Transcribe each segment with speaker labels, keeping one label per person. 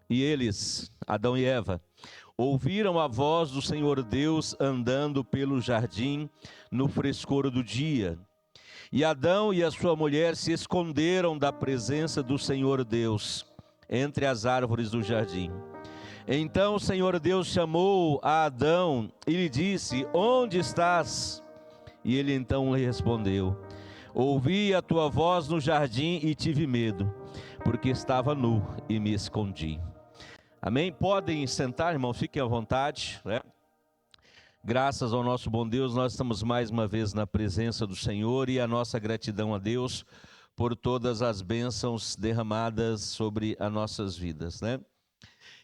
Speaker 1: e eles, Adão e Eva, ouviram a voz do Senhor Deus andando pelo jardim no frescor do dia. E Adão e a sua mulher se esconderam da presença do Senhor Deus entre as árvores do jardim. Então o Senhor Deus chamou a Adão e lhe disse: Onde estás? E ele então lhe respondeu: Ouvi a tua voz no jardim e tive medo, porque estava nu e me escondi. Amém? Podem sentar, irmãos, fiquem à vontade, né? Graças ao nosso bom Deus, nós estamos mais uma vez na presença do Senhor e a nossa gratidão a Deus por todas as bênçãos derramadas sobre as nossas vidas, né?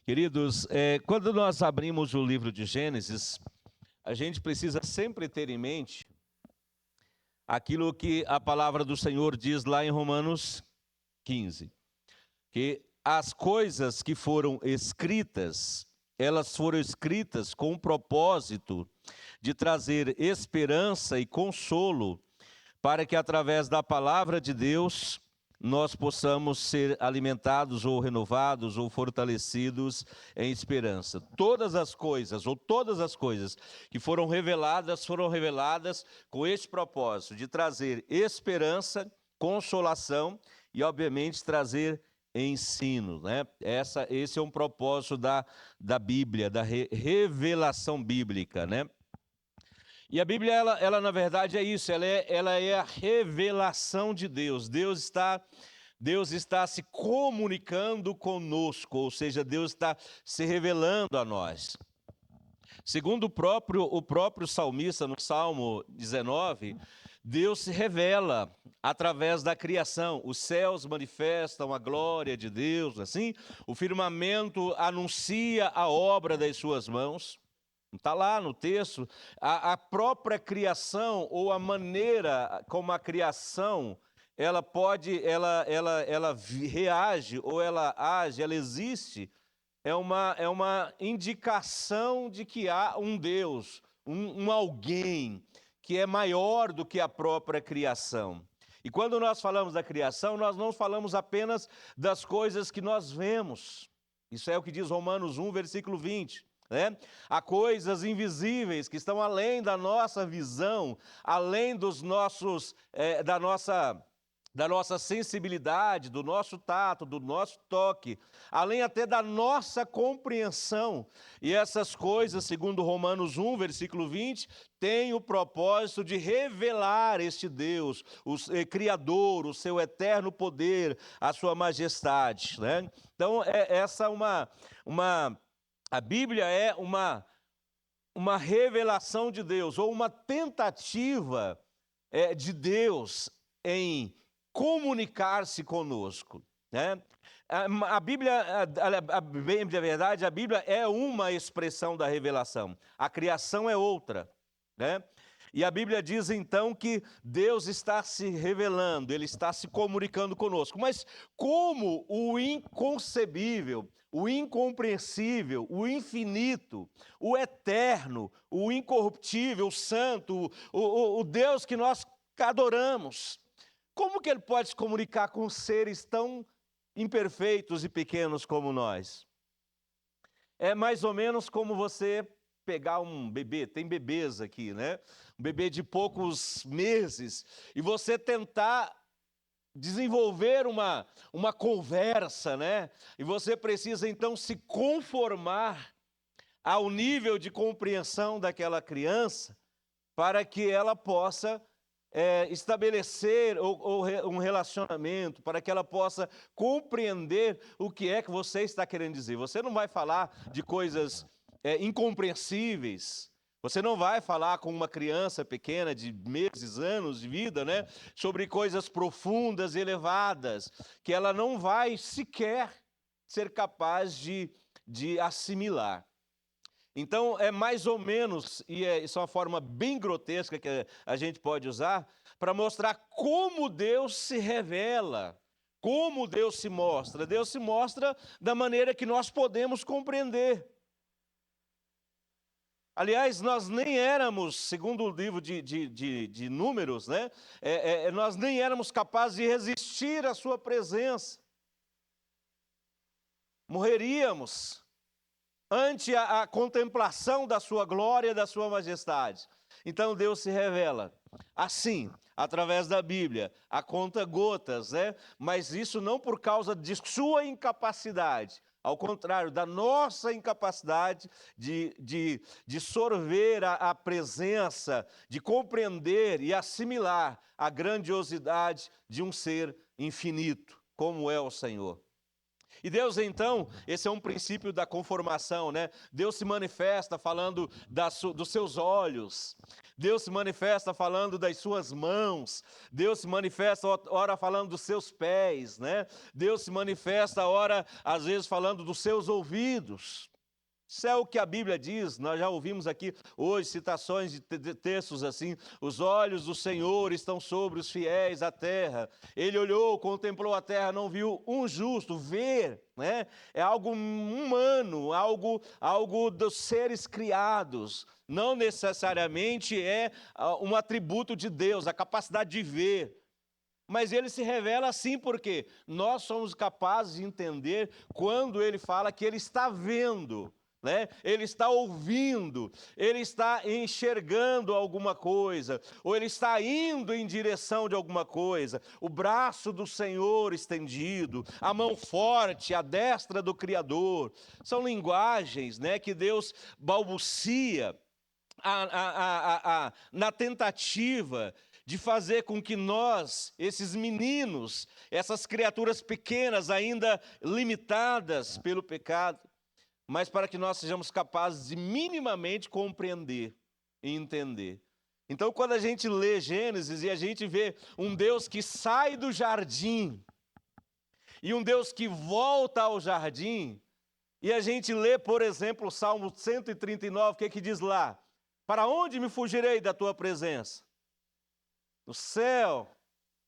Speaker 1: Queridos, quando nós abrimos o livro de Gênesis, a gente precisa sempre ter em mente aquilo que a palavra do Senhor diz lá em Romanos 15, que as coisas que foram escritas, elas foram escritas com o propósito de trazer esperança e consolo para que através da palavra de Deus nós possamos ser alimentados ou renovados ou fortalecidos em esperança. Todas as coisas que foram reveladas com este propósito de trazer esperança, consolação e obviamente trazer ensino, né? Esse é um propósito da Bíblia, da revelação bíblica, né? E a Bíblia, ela na verdade é isso, ela é a revelação de Deus. Deus está se comunicando conosco, ou seja, Deus está se revelando a nós. Segundo o próprio salmista, no Salmo 19, Deus se revela através da criação. Os céus manifestam a glória de Deus, assim, o firmamento anuncia a obra das suas mãos. Está lá no texto, a própria criação ou a maneira como a criação ela reage ou ela age, ela existe, é uma indicação de que há um Deus, um alguém que é maior do que a própria criação. E quando nós falamos da criação, nós não falamos apenas das coisas que nós vemos. Isso é o que diz Romanos 1, versículo 20. Né? Há coisas invisíveis que estão além da nossa visão, além dos nossos, da nossa sensibilidade, do nosso tato, do nosso toque, além até da nossa compreensão. E essas coisas, segundo Romanos 1, versículo 20, têm o propósito de revelar este Deus, o Criador, o seu eterno poder, a sua majestade. Né? Então, a Bíblia é uma revelação de Deus, ou uma tentativa de Deus em comunicar-se conosco. Né? A Bíblia, bem de verdade, a Bíblia é uma expressão da revelação. A criação é outra. Né? E a Bíblia diz então que Deus está se revelando, Ele está se comunicando conosco. Mas como o inconcebível, o incompreensível, o infinito, o eterno, o incorruptível, o santo, o Deus que nós adoramos, como que Ele pode se comunicar com seres tão imperfeitos e pequenos como nós? É mais ou menos como você pegar um bebê, tem bebês aqui, né? Um bebê de poucos meses, e você tentar desenvolver uma conversa, né? E você precisa então se conformar ao nível de compreensão daquela criança para que ela possa estabelecer um relacionamento, para que ela possa compreender o que é que você está querendo dizer. Você não vai falar de coisas incompreensíveis. Você não vai falar com uma criança pequena de meses, anos de vida, né, sobre coisas profundas e elevadas, que ela não vai sequer ser capaz de assimilar. Então, é mais ou menos, e isso é uma forma bem grotesca que a gente pode usar, para mostrar como Deus se revela, como Deus se mostra. Deus se mostra da maneira que nós podemos compreender. Aliás, nós nem éramos, segundo o livro de Números, né? Nós nem éramos capazes de resistir à sua presença. morreríamos ante a contemplação da sua glória, da sua majestade. Então Deus se revela assim, através da Bíblia, a conta-gotas, né? Mas isso não por causa de sua incapacidade, ao contrário, da nossa incapacidade de sorver a presença, de compreender e assimilar a grandiosidade de um ser infinito, como é o Senhor. E Deus, então, esse é um princípio da conformação, né? Deus se manifesta falando dos seus olhos, Deus se manifesta falando das suas mãos, Deus se manifesta, ora, falando dos seus pés, né? Deus se manifesta, ora, às vezes, falando dos seus ouvidos. Isso é o que a Bíblia diz, nós já ouvimos aqui hoje citações de textos assim: os olhos do Senhor estão sobre os fiéis à terra. Ele olhou, contemplou a terra, não viu um justo. Ver, né? É algo humano, algo dos seres criados. Não necessariamente é um atributo de Deus, a capacidade de ver. Mas ele se revela assim porque nós somos capazes de entender quando ele fala que ele está vendo, né? Ele está ouvindo, ele está enxergando alguma coisa, ou ele está indo em direção de alguma coisa. O braço do Senhor estendido, a mão forte, a destra do Criador. São linguagens, né, que Deus balbucia na tentativa de fazer com que nós, esses meninos, essas criaturas pequenas, ainda limitadas pelo pecado, mas para que nós sejamos capazes de minimamente compreender e entender. Então, quando a gente lê Gênesis e a gente vê um Deus que sai do jardim e um Deus que volta ao jardim, e a gente lê, por exemplo, o Salmo 139, o que diz lá? Para onde me fugirei da tua presença? No céu,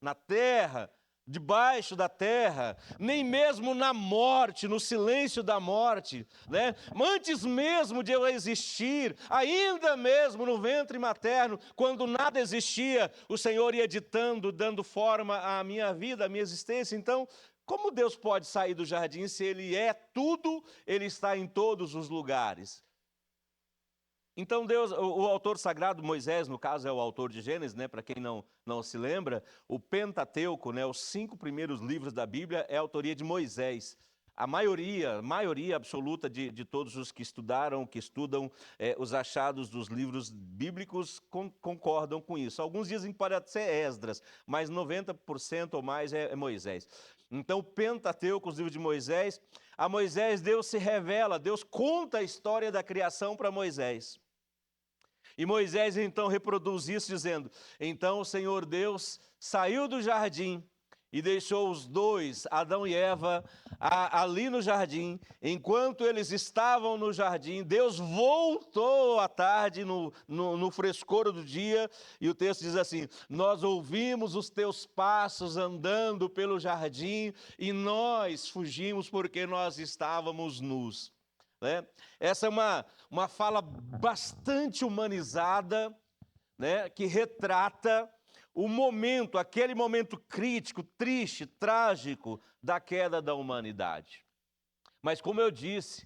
Speaker 1: na terra, debaixo da terra, nem mesmo na morte, no silêncio da morte, né? Antes mesmo de eu existir, ainda mesmo no ventre materno, quando nada existia, o Senhor ia ditando, dando forma à minha vida, à minha existência. Então, como Deus pode sair do jardim se Ele é tudo, Ele está em todos os lugares? Então Deus, o autor sagrado, Moisés, no caso é o autor de Gênesis, né, para quem não se lembra, o Pentateuco, né, os 5 primeiros livros da Bíblia é a autoria de Moisés. A maioria absoluta de todos os que estudaram, que estudam os achados dos livros bíblicos concordam com isso. Alguns dizem que pode ser Esdras, mas 90% ou mais é Moisés. Então o Pentateuco, os livros de Moisés, a Moisés Deus se revela, Deus conta a história da criação para Moisés. E Moisés então reproduz isso dizendo: então o Senhor Deus saiu do jardim e deixou os dois, Adão e Eva, ali no jardim. Enquanto eles estavam no jardim, Deus voltou à tarde, no frescor do dia, e o texto diz assim: nós ouvimos os teus passos andando pelo jardim e nós fugimos porque nós estávamos nus. Né? Essa é uma fala bastante humanizada, né, que retrata o momento, aquele momento crítico, triste, trágico da queda da humanidade. Mas como eu disse,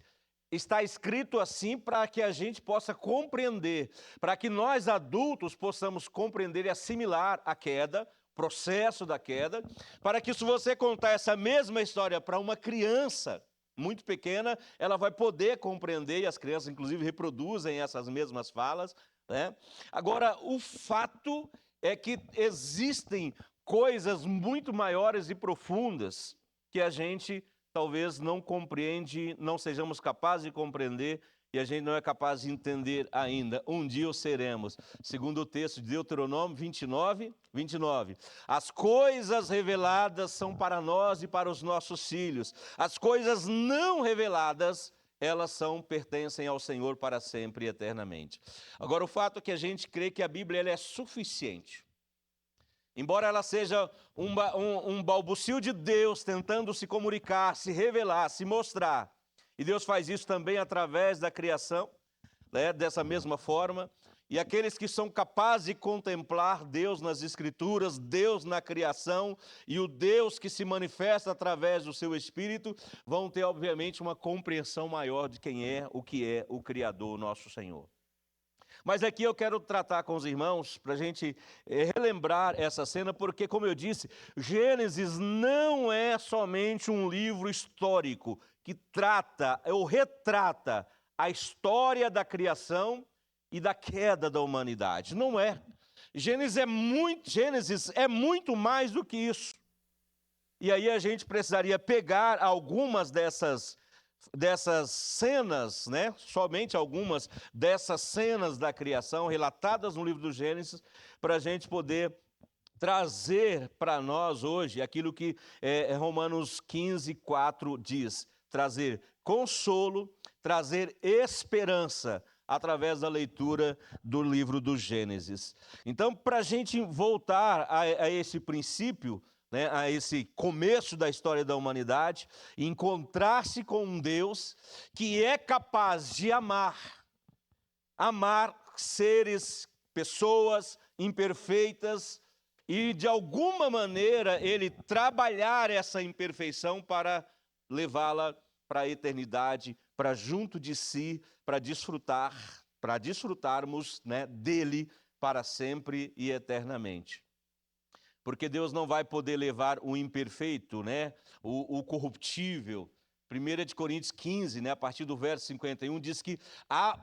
Speaker 1: está escrito assim para que a gente possa compreender, para que nós adultos possamos compreender e assimilar a queda, processo da queda, para que se você contar essa mesma história para uma criança muito pequena, ela vai poder compreender, e as crianças inclusive reproduzem essas mesmas falas, né? Agora, o fato é que existem coisas muito maiores e profundas que a gente talvez não compreende, não sejamos capazes de compreender, e a gente não é capaz de entender ainda. Um dia o seremos. Segundo o texto de Deuteronômio 29. As coisas reveladas são para nós e para os nossos filhos. As coisas não reveladas, elas pertencem ao Senhor para sempre e eternamente. Agora, o fato é que a gente crê que a Bíblia ela é suficiente. Embora ela seja um balbucio de Deus tentando se comunicar, se revelar, se mostrar, e Deus faz isso também através da criação, né, dessa mesma forma. E aqueles que são capazes de contemplar Deus nas Escrituras, Deus na criação e o Deus que se manifesta através do seu Espírito, vão ter, obviamente, uma compreensão maior de quem é o Criador, nosso Senhor. Mas aqui eu quero tratar com os irmãos, para a gente relembrar essa cena, porque, como eu disse, Gênesis não é somente um livro histórico que trata ou retrata a história da criação e da queda da humanidade. Não é. Gênesis é muito mais do que isso. E aí a gente precisaria pegar algumas dessas cenas, né? Somente algumas dessas cenas da criação relatadas no livro do Gênesis, para a gente poder trazer para nós hoje aquilo que Romanos 15:4 diz: trazer consolo, trazer esperança através da leitura do livro do Gênesis. Então, para a gente voltar a esse princípio, né, a esse começo da história da humanidade, encontrar-se com um Deus que é capaz de amar seres, pessoas imperfeitas, e de alguma maneira ele trabalhar essa imperfeição para levá-la para a eternidade, para junto de si, para desfrutarmos, né, dele para sempre e eternamente. Porque Deus não vai poder levar o imperfeito, né, o corruptível. 1 Coríntios 15, né, a partir do verso 51, diz que há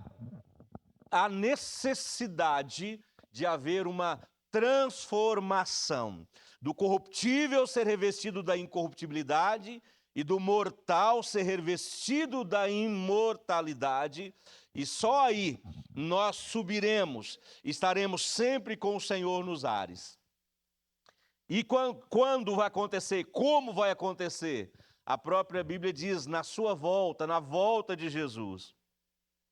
Speaker 1: necessidade de haver uma transformação, do corruptível ser revestido da incorruptibilidade e do mortal ser revestido da imortalidade, e só aí nós subiremos, estaremos sempre com o Senhor nos ares. E quando vai acontecer? Como vai acontecer? A própria Bíblia diz, na sua volta, na volta de Jesus.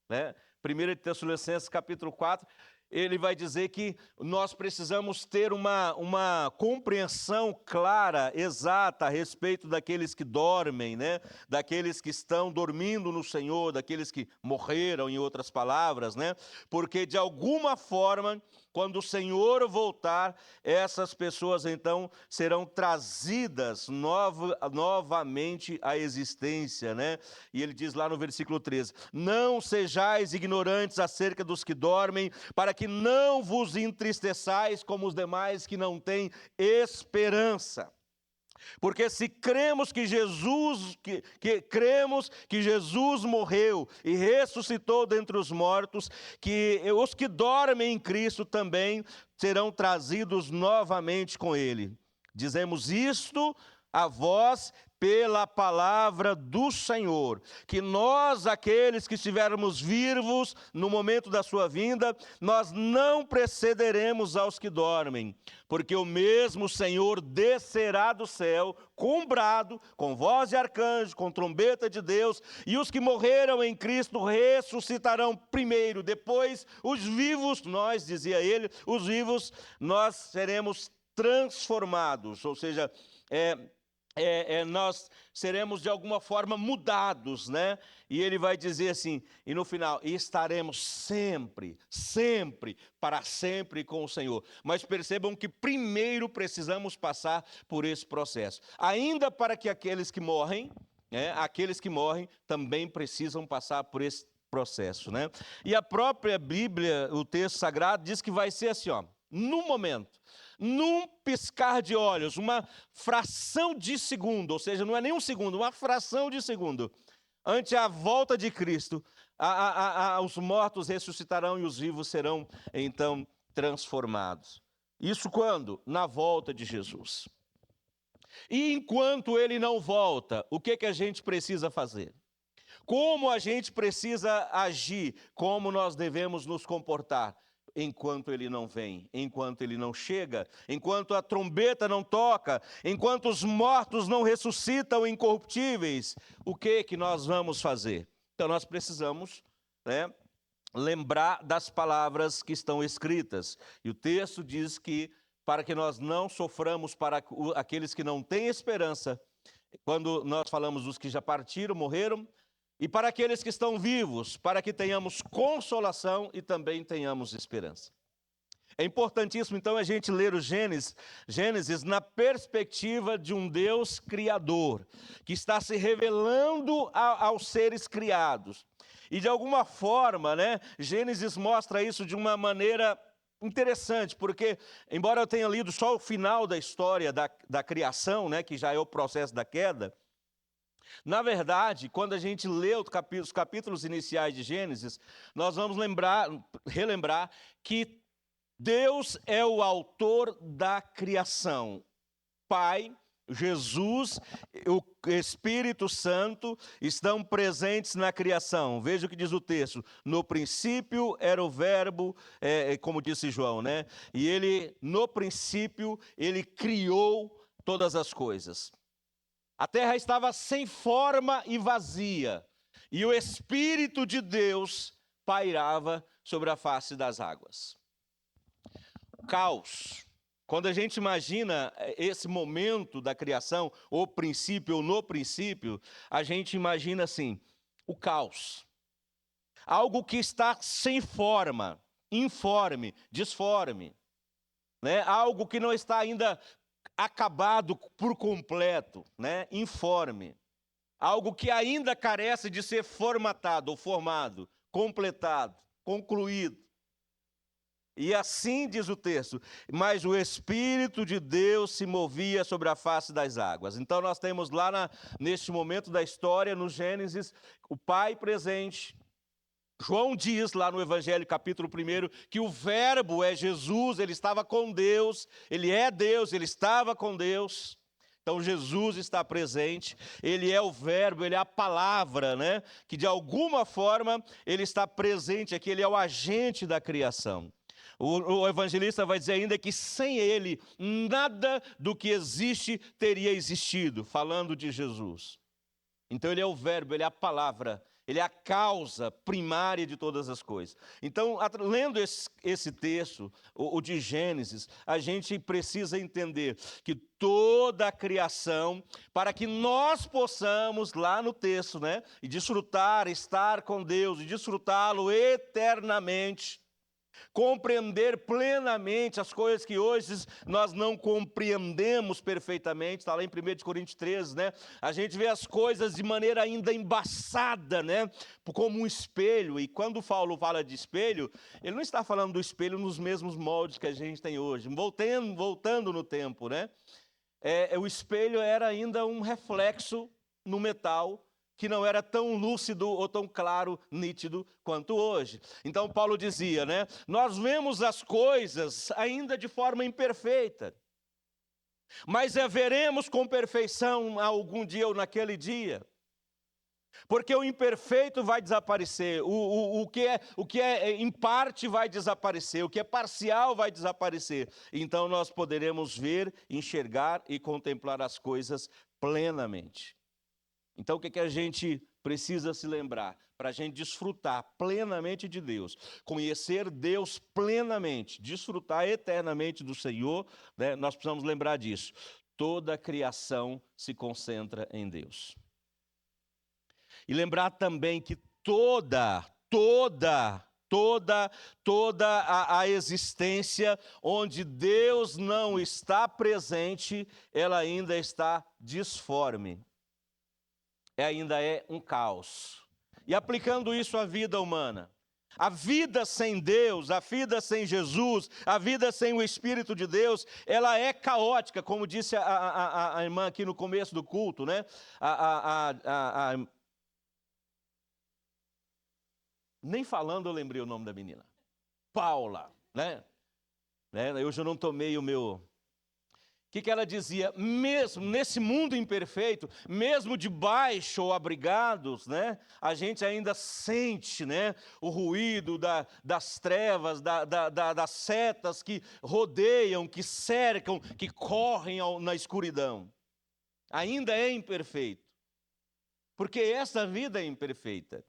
Speaker 1: Né? 1 Tessalonicenses capítulo 4, ele vai dizer que nós precisamos ter uma compreensão clara, exata, a respeito daqueles que dormem, né? Daqueles que estão dormindo no Senhor, daqueles que morreram, em outras palavras, né? Porque de alguma forma, quando o Senhor voltar, essas pessoas então serão trazidas novamente à existência, né? E ele diz lá no versículo 13, não sejais ignorantes acerca dos que dormem, para que não vos entristeçais como os demais que não têm esperança. Porque se cremos que Jesus morreu e ressuscitou dentre os mortos, que os que dormem em Cristo também serão trazidos novamente com ele. Dizemos isto a vós pela palavra do Senhor, que nós, aqueles que estivermos vivos no momento da sua vinda, nós não precederemos aos que dormem, porque o mesmo Senhor descerá do céu com brado, com voz de arcanjo, com trombeta de Deus, e os que morreram em Cristo ressuscitarão primeiro, depois os vivos, nós, dizia ele, os vivos, nós seremos transformados, ou seja, nós seremos de alguma forma mudados, né? E ele vai dizer assim, e no final, estaremos sempre, para sempre com o Senhor. Mas percebam que primeiro precisamos passar por esse processo. Ainda para que aqueles que morrem também precisam passar por esse processo, né? E a própria Bíblia, o texto sagrado, diz que vai ser assim, ó, no momento, num piscar de olhos, uma fração de segundo, ou seja, não é nem um segundo, uma fração de segundo, ante a volta de Cristo, os mortos ressuscitarão e os vivos serão, então, transformados. Isso quando? Na volta de Jesus. E enquanto ele não volta, o que a gente precisa fazer? Como a gente precisa agir? Como nós devemos nos comportar? Enquanto ele não vem, enquanto ele não chega, enquanto a trombeta não toca, enquanto os mortos não ressuscitam incorruptíveis, o que nós vamos fazer? Então nós precisamos, né, lembrar das palavras que estão escritas. E o texto diz que para que nós não soframos para aqueles que não têm esperança, quando nós falamos dos que já partiram, morreram, e para aqueles que estão vivos, para que tenhamos consolação e também tenhamos esperança. É importantíssimo, então, a gente ler o Gênesis na perspectiva de um Deus criador, que está se revelando aos seres criados. E, de alguma forma, Gênesis mostra isso de uma maneira interessante, porque, embora eu tenha lido só o final da história da criação, que já é o processo da queda, na verdade, quando a gente lê os capítulos iniciais de Gênesis, nós vamos relembrar que Deus é o autor da criação. Pai, Jesus, o Espírito Santo estão presentes na criação. Veja o que diz o texto. No princípio era o verbo, como disse João, E ele, no princípio, ele criou todas as coisas. A terra estava sem forma e vazia, e o Espírito de Deus pairava sobre a face das águas. Caos. Quando a gente imagina esse momento da criação, ou princípio ou no princípio, a gente imagina assim, o caos. Algo que está sem forma, informe, disforme. Algo que não está ainda acabado por completo, informe. Algo que ainda carece de ser formatado ou formado, completado, concluído. E assim diz o texto, mas o Espírito de Deus se movia sobre a face das águas. Então nós temos lá neste momento da história, no Gênesis, o Pai presente. João diz lá no Evangelho, capítulo 1, que o verbo é Jesus, ele estava com Deus, ele é Deus, ele estava com Deus. Então Jesus está presente, ele é o verbo, ele é a palavra, que de alguma forma ele está presente aqui, ele é o agente da criação. O evangelista vai dizer ainda que sem ele, nada do que existe teria existido, falando de Jesus. Então ele é o verbo, ele é a palavra, ele é a causa primária de todas as coisas. Então, lendo esse texto, o de Gênesis, a gente precisa entender que toda a criação, para que nós possamos, lá no texto, e desfrutar, estar com Deus, e desfrutá-lo eternamente, compreender plenamente as coisas que hoje nós não compreendemos perfeitamente, está lá em 1 Coríntios 13, A gente vê as coisas de maneira ainda embaçada, como um espelho, e quando Paulo fala de espelho, ele não está falando do espelho nos mesmos moldes que a gente tem hoje, voltando no tempo, o espelho era ainda um reflexo no metal, que não era tão lúcido ou tão claro, nítido quanto hoje. Então Paulo dizia, nós vemos as coisas ainda de forma imperfeita, mas veremos com perfeição algum dia ou naquele dia. Porque o imperfeito vai desaparecer, o que é em parte vai desaparecer, o que é parcial vai desaparecer. Então nós poderemos ver, enxergar e contemplar as coisas plenamente. Então, o que a gente precisa se lembrar? Para a gente desfrutar plenamente de Deus, conhecer Deus plenamente, desfrutar eternamente do Senhor, nós precisamos lembrar disso. Toda a criação se concentra em Deus. E lembrar também que toda a existência onde Deus não está presente, ela ainda está disforme. Ainda é um caos. E aplicando isso à vida humana, a vida sem Deus, a vida sem Jesus, a vida sem o Espírito de Deus, ela é caótica, como disse a irmã aqui no começo do culto, nem falando eu lembrei o nome da menina, Paula, eu já não tomei o meu... O que ela dizia? Mesmo nesse mundo imperfeito, mesmo debaixo ou abrigados, a gente ainda sente, o ruído das trevas, das setas que rodeiam, que cercam, que correm na escuridão. Ainda é imperfeito, porque essa vida é imperfeita,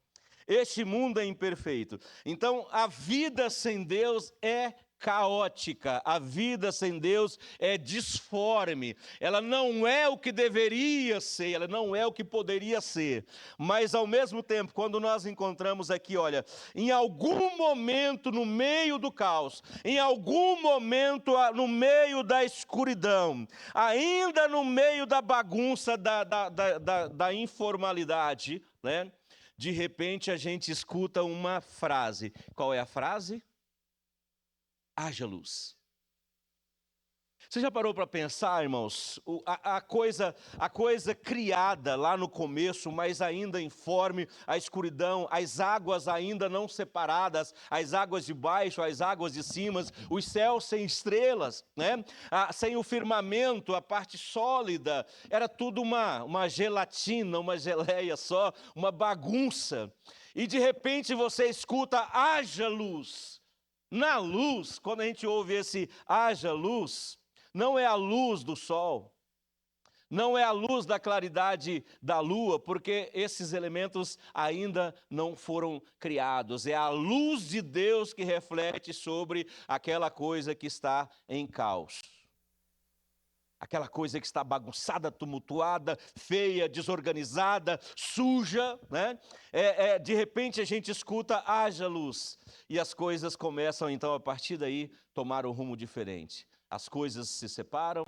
Speaker 1: este mundo é imperfeito. Então, a vida sem Deus é caótica. A vida sem Deus é disforme. Ela não é o que deveria ser, ela não é o que poderia ser. Mas, ao mesmo tempo, quando nós encontramos aqui, olha, em algum momento no meio do caos, em algum momento no meio da escuridão, ainda no meio da bagunça, da informalidade, né? De repente a gente escuta uma frase. Qual é a frase? Haja luz. Você já parou para pensar, irmãos, a coisa criada lá no começo, mas ainda informe, a escuridão, as águas ainda não separadas, as águas de baixo, as águas de cima, os céus sem estrelas, né? Sem o firmamento, a parte sólida, era tudo uma gelatina, uma geleia só, uma bagunça. E de repente você escuta, haja luz. Na luz, quando a gente ouve esse haja luz, não é a luz do sol, não é a luz da claridade da lua, porque esses elementos ainda não foram criados. É a luz de Deus que reflete sobre aquela coisa que está em caos. Aquela coisa que está bagunçada, tumultuada, feia, desorganizada, suja, né? De repente a gente escuta, haja luz. E as coisas começam então a partir daí tomar um rumo diferente. As coisas se separam,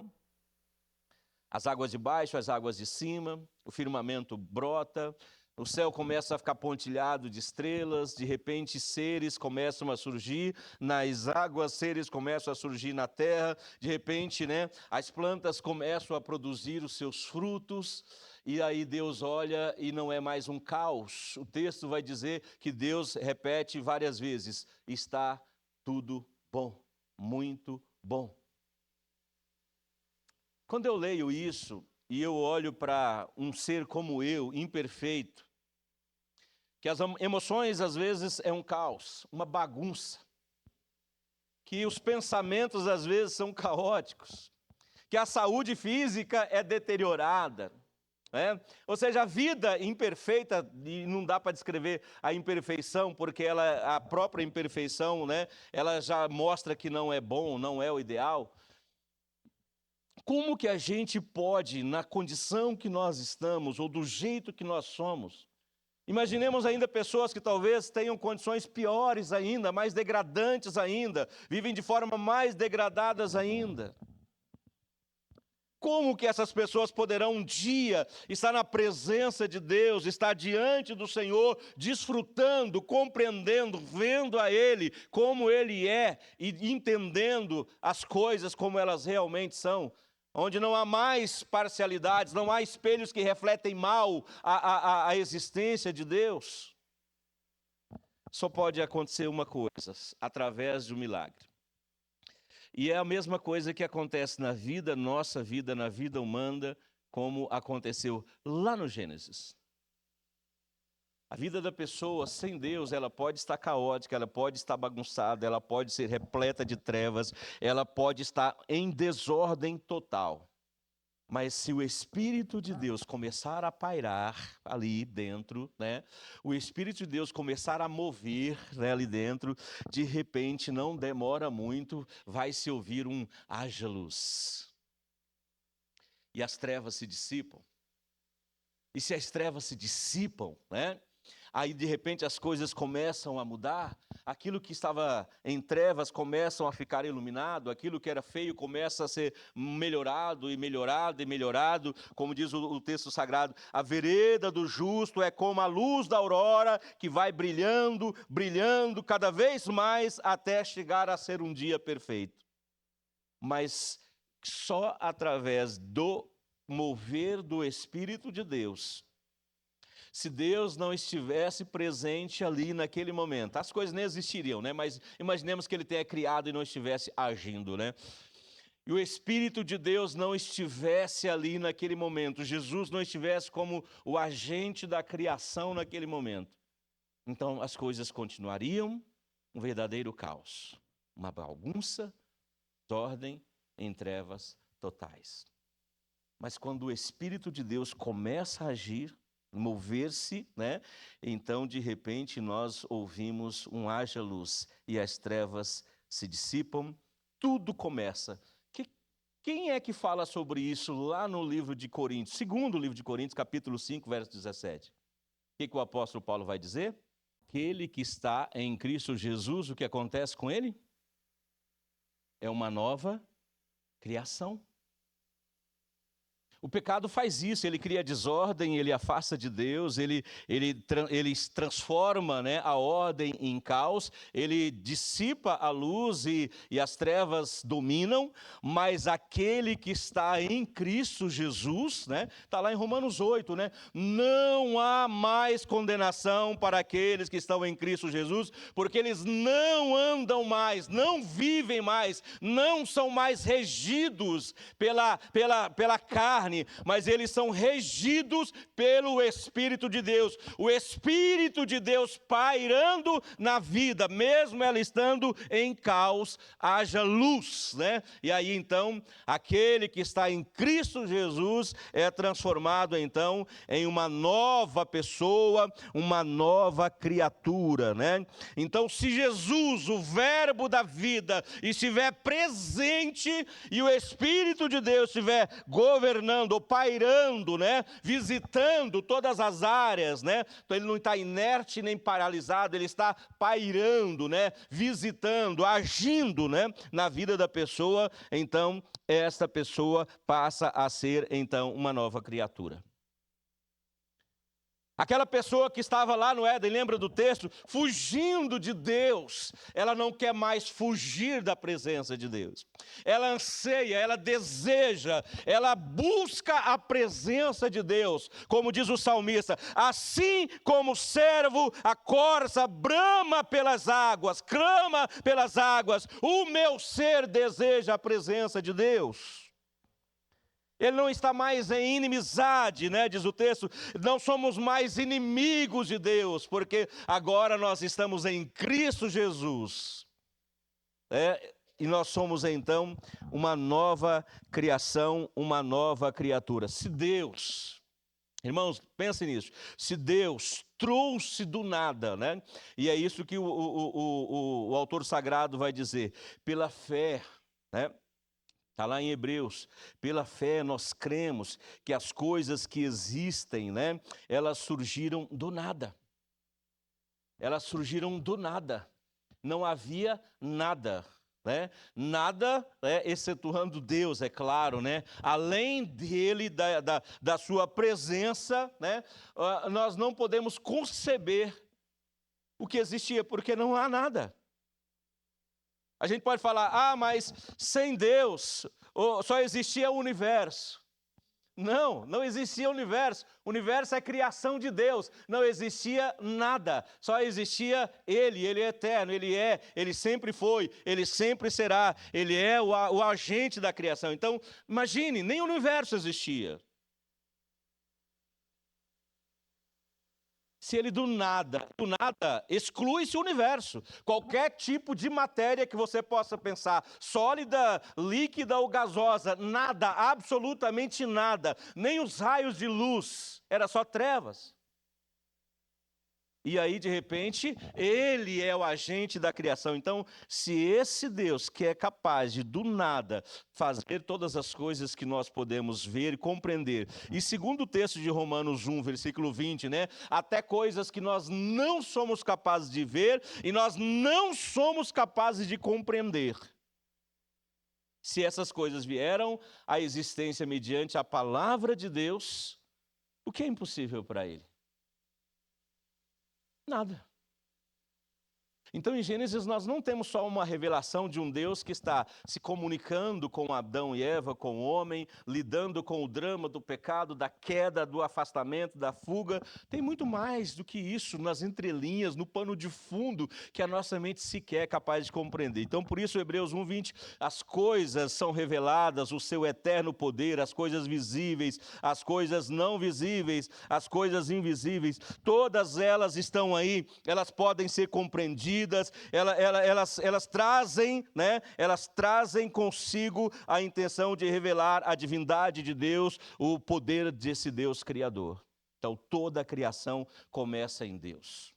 Speaker 1: as águas de baixo, as águas de cima, o firmamento brota, o céu começa a ficar pontilhado de estrelas, de repente seres começam a surgir nas águas, seres começam a surgir na terra, de repente, né, as plantas começam a produzir os seus frutos, e aí Deus olha e não é mais um caos. O texto vai dizer que Deus repete várias vezes, está tudo bom, muito bom. Quando eu leio isso, e eu olho para um ser como eu, imperfeito, que as emoções às vezes é um caos, uma bagunça, que os pensamentos às vezes são caóticos, que a saúde física é deteriorada, né? Ou seja, a vida imperfeita, e não dá para descrever a imperfeição, porque a própria imperfeição, né, ela já mostra que não é bom, não é o ideal. Como que a gente pode, na condição que nós estamos, ou do jeito que nós somos, imaginemos ainda pessoas que talvez tenham condições piores ainda, mais degradantes ainda, vivem de forma mais degradadas ainda. Como que essas pessoas poderão um dia estar na presença de Deus, estar diante do Senhor, desfrutando, compreendendo, vendo a Ele como Ele é e entendendo as coisas como elas realmente são? Onde não há mais parcialidades, não há espelhos que refletem mal a existência de Deus. Só pode acontecer uma coisa, através de um milagre. E é a mesma coisa que acontece na vida, nossa vida, na vida humana, como aconteceu lá no Gênesis. A vida da pessoa sem Deus, ela pode estar caótica, ela pode estar bagunçada, ela pode ser repleta de trevas, ela pode estar em desordem total. Mas se o Espírito de Deus começar a pairar ali dentro, né? O Espírito de Deus começar a mover, né, ali dentro, de repente, não demora muito, vai se ouvir um haja luz. E as trevas se dissipam. E se as trevas se dissipam, né? Aí de repente as coisas começam a mudar, aquilo que estava em trevas começam a ficar iluminado, aquilo que era feio começa a ser melhorado e melhorado e melhorado, como diz o texto sagrado, a vereda do justo é como a luz da aurora que vai brilhando, brilhando cada vez mais até chegar a ser um dia perfeito. Mas só através do mover do Espírito de Deus. Se Deus não estivesse presente ali naquele momento, as coisas nem existiriam, né? Mas imaginemos que Ele tenha criado e não estivesse agindo, né? E o Espírito de Deus não estivesse ali naquele momento, Jesus não estivesse como o agente da criação naquele momento. Então as coisas continuariam um verdadeiro caos, uma bagunça, desordem em trevas totais. Mas quando o Espírito de Deus começa a agir, mover-se, né? Então, de repente, nós ouvimos um haja luz e as trevas se dissipam, tudo começa. Quem é que fala sobre isso lá no livro de Coríntios? Segundo livro de Coríntios, capítulo 5, verso 17. O que o apóstolo Paulo vai dizer? Aquele que está em Cristo Jesus, o que acontece com ele? É uma nova criação. O pecado faz isso, ele cria desordem, ele afasta de Deus, ele transforma, né, a ordem em caos, ele dissipa a luz e as trevas dominam, mas aquele que está em Cristo Jesus, né, está lá em Romanos 8, né, não há mais condenação para aqueles que estão em Cristo Jesus, porque eles não andam mais, não vivem mais, não são mais regidos pela carne, mas eles são regidos pelo Espírito de Deus. O Espírito de Deus pairando na vida, mesmo ela estando em caos, haja luz, né? E aí então, aquele que está em Cristo Jesus é transformado então em uma nova pessoa, uma nova criatura, né? Então, se Jesus, o verbo da vida, estiver presente e o Espírito de Deus estiver governando, ou pairando, né, visitando todas as áreas, né, então ele não está inerte nem paralisado, ele está pairando, né, visitando, agindo, né, na vida da pessoa, então esta pessoa passa a ser então uma nova criatura. Aquela pessoa que estava lá no Éden, lembra do texto? Fugindo de Deus. Ela não quer mais fugir da presença de Deus. Ela anseia, ela deseja, ela busca a presença de Deus. Como diz o salmista, assim como o cervo, a corça, brama pelas águas, clama pelas águas, o meu ser deseja a presença de Deus. Ele não está mais em inimizade, né, diz o texto, não somos mais inimigos de Deus, porque agora nós estamos em Cristo Jesus. E nós somos então uma nova criação, uma nova criatura. Se Deus, irmãos, pensem nisso, se Deus trouxe do nada, né, e é isso que o autor sagrado vai dizer, pela fé, né, está lá em Hebreus, pela fé nós cremos que as coisas que existem, né, elas surgiram do nada. Elas surgiram do nada. Não havia nada, né? Nada, excetuando Deus, é claro, né? Além dele, da sua presença, né, nós não podemos conceber o que existia, porque não há nada. A gente pode falar, mas sem Deus só existia o universo. Não, não existia universo. O universo é criação de Deus. Não existia nada. Só existia Ele. Ele é eterno. Ele sempre foi. Ele sempre será. Ele é o agente da criação. Então, imagine, nem o universo existia. Se ele do nada exclui-se o universo. Qualquer tipo de matéria que você possa pensar, sólida, líquida ou gasosa, nada, absolutamente nada, nem os raios de luz, era só trevas. E aí, de repente, ele é o agente da criação. Então, se esse Deus que é capaz de, do nada, fazer todas as coisas que nós podemos ver e compreender, e segundo o texto de Romanos 1, versículo 20, né, até coisas que nós não somos capazes de ver e nós não somos capazes de compreender. Se essas coisas vieram à existência mediante a palavra de Deus, o que é impossível para ele? Nada. Então, em Gênesis, nós não temos só uma revelação de um Deus que está se comunicando com Adão e Eva, com o homem, lidando com o drama do pecado, da queda, do afastamento, da fuga. Tem muito mais do que isso nas entrelinhas, no pano de fundo, que a nossa mente sequer é capaz de compreender. Então, por isso, Hebreus 1:20, as coisas são reveladas, o seu eterno poder, as coisas visíveis, as coisas não visíveis, as coisas invisíveis, todas elas estão aí, elas podem ser compreendidas. Elas trazem, né? Elas trazem consigo a intenção de revelar a divindade de Deus, o poder desse Deus criador. Então, toda a criação começa em Deus.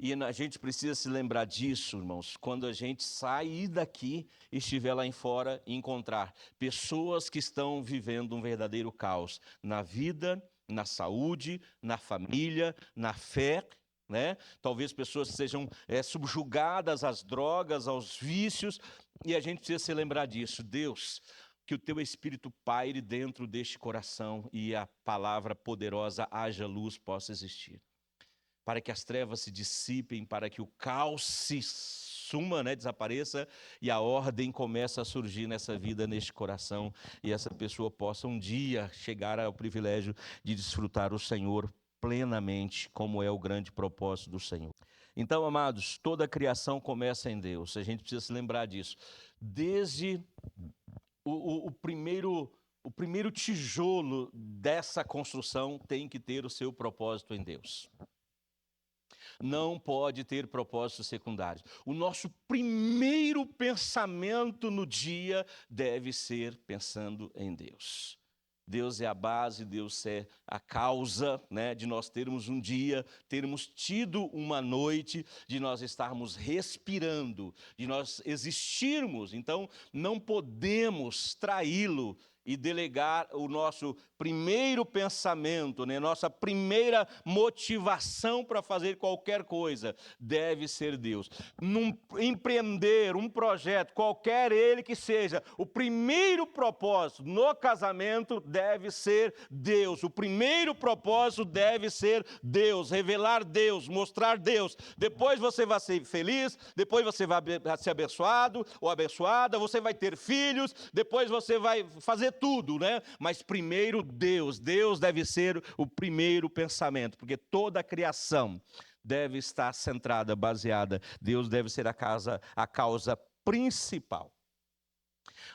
Speaker 1: E a gente precisa se lembrar disso, irmãos, quando a gente sair daqui e estiver lá em fora e encontrar pessoas que estão vivendo um verdadeiro caos na vida, na saúde, na família, na fé, né? Talvez pessoas sejam subjugadas às drogas, aos vícios, e a gente precisa se lembrar disso. Deus, que o teu Espírito paire dentro deste coração e a palavra poderosa, haja luz, possa existir. Para que as trevas se dissipem, para que o caos se suma, né, desapareça, e a ordem comece a surgir nessa vida, neste coração, e essa pessoa possa um dia chegar ao privilégio de desfrutar o Senhor plenamente, como é o grande propósito do Senhor. Então, amados, toda a criação começa em Deus, a gente precisa se lembrar disso. Desde o primeiro tijolo dessa construção tem que ter o seu propósito em Deus. Não pode ter propósitos secundários. O nosso primeiro pensamento no dia deve ser pensando em Deus. Deus é a base, Deus é a causa, né, de nós termos um dia, termos tido uma noite, de nós estarmos respirando, de nós existirmos. Então, não podemos traí-lo e delegar o nosso primeiro pensamento, né? Nossa primeira motivação para fazer qualquer coisa deve ser Deus. Empreender um projeto, qualquer ele que seja, o primeiro propósito no casamento deve ser Deus. O primeiro propósito deve ser Deus, revelar Deus, mostrar Deus. Depois você vai ser feliz, depois você vai ser abençoado ou abençoada, você vai ter filhos, depois você vai fazer tudo, né? Mas primeiro Deus deve ser o primeiro pensamento, porque toda a criação deve estar centrada, baseada, Deus deve ser a causa principal.